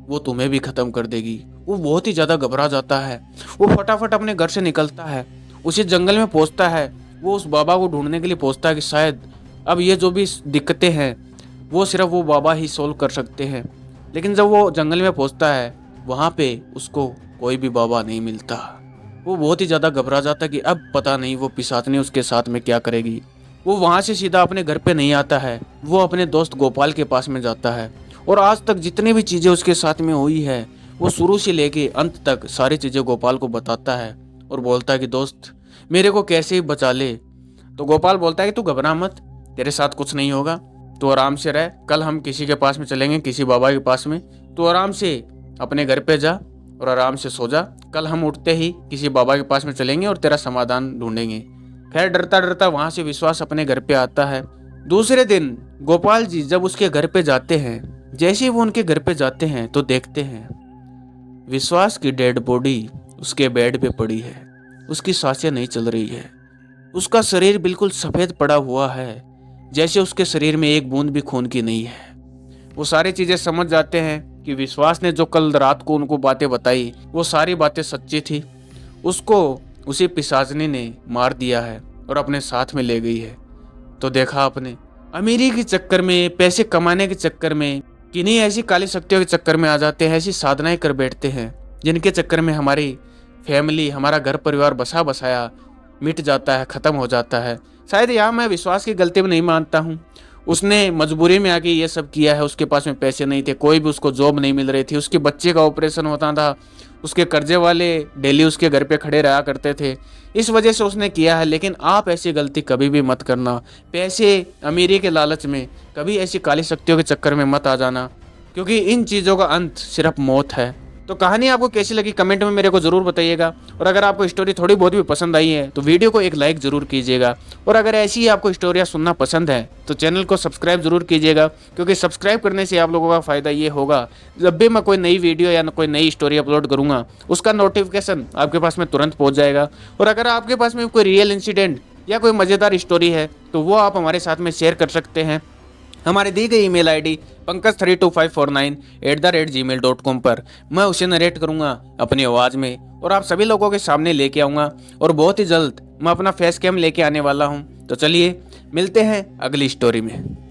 वो तुम्हें भी खत्म कर देगी। वो बहुत ही ज़्यादा घबरा जाता है। वो फटाफट अपने घर से निकलता है, उसी जंगल में पहुंचता है। वो उस बाबा को ढूंढने के लिए पहुंचता है कि शायद अब ये जो भी दिक्कतें हैं वो सिर्फ वो बाबा ही सोल्व कर सकते हैं। लेकिन जब वो जंगल में पहुंचता है वहाँ पे उसको कोई भी बाबा नहीं मिलता। वो बहुत ही ज़्यादा घबरा जाता है कि अब पता नहीं वो पिशाचनी उसके साथ में क्या करेगी। वो वहाँ से सीधा अपने घर पे नहीं आता है, वो अपने दोस्त गोपाल के पास में जाता है और आज तक जितनी भी चीज़ें उसके साथ में हुई है वो शुरू से लेके अंत तक सारी चीज़ें गोपाल को बताता है और बोलता है कि दोस्त मेरे को कैसे ही बचा ले। तो गोपाल बोलता है कि तू घबरा मत, तेरे साथ कुछ नहीं होगा, तो आराम से रह। कल हम किसी के पास में चलेंगे, किसी बाबा के पास में, तो आराम से अपने घर पे जा और आराम से सो जा। कल हम उठते ही किसी बाबा के पास में चलेंगे और तेरा समाधान ढूंढेंगे। खैर डरता डरता वहाँ से विश्वास अपने घर पे आता है। दूसरे दिन गोपाल जी जब उसके घर पे जाते हैं, जैसे ही वो उनके घर पे जाते हैं तो देखते हैं विश्वास की डेड बॉडी उसके बेड पे पड़ी है। उसकी सांसें नहीं चल रही है, उसका शरीर बिल्कुल सफ़ेद पड़ा हुआ है, जैसे उसके शरीर में एक बूंद भी खून की नहीं है। वो सारी चीज़ें समझ जाते हैं कि विश्वास ने जो कल रात को उनको बातें बताई वो सारी बातें सच्ची थी। उसको उसी पिशाचनी ने मार दिया है और अपने साथ में ले गई है। तो देखा आपने, अमीरी के चक्कर में, पैसे कमाने के चक्कर में, किन्हीं ऐसी काली शक्तियों के चक्कर में आ जाते हैं, ऐसी साधनाएं कर बैठते हैं जिनके चक्कर में हमारी फैमिली, हमारा घर परिवार बसा बसाया मिट जाता है, ख़त्म हो जाता है। शायद यहाँ मैं विश्वास की गलती में नहीं मानता हूँ, उसने मजबूरी में आके ये सब किया है। उसके पास में पैसे नहीं थे, कोई भी उसको जॉब नहीं मिल रही थी, उसके बच्चे का ऑपरेशन होता था, उसके कर्जे वाले डेली उसके घर पे खड़े रहा करते थे, इस वजह से उसने किया है। लेकिन आप ऐसी गलती कभी भी मत करना, पैसे अमीरी के लालच में कभी ऐसी काली शक्तियों के चक्कर में मत आ जाना, क्योंकि इन चीज़ों का अंत सिर्फ मौत है। तो कहानी आपको कैसी लगी कमेंट में मेरे को ज़रूर बताइएगा, और अगर आपको स्टोरी थोड़ी बहुत भी पसंद आई है तो वीडियो को एक लाइक ज़रूर कीजिएगा, और अगर ऐसी ही आपको स्टोरियाँ सुनना पसंद है तो चैनल को सब्सक्राइब ज़रूर कीजिएगा, क्योंकि सब्सक्राइब करने से आप लोगों का फ़ायदा ये होगा, जब भी मैं कोई नई वीडियो या कोई नई स्टोरी अपलोड करूँगा उसका नोटिफिकेशन आपके पास में तुरंत पहुँच जाएगा। और अगर आपके पास में कोई रियल इंसिडेंट या कोई मज़ेदार स्टोरी है तो वो आप हमारे साथ में शेयर कर सकते हैं हमारे दी गई ईमेल आईडी pankaj32549@gmail.com पर। मैं उसे नरेट करूंगा अपनी आवाज़ में और आप सभी लोगों के सामने लेके आऊँगा, और बहुत ही जल्द मैं अपना फेस कैम लेके आने वाला हूँ। तो चलिए मिलते हैं अगली स्टोरी में।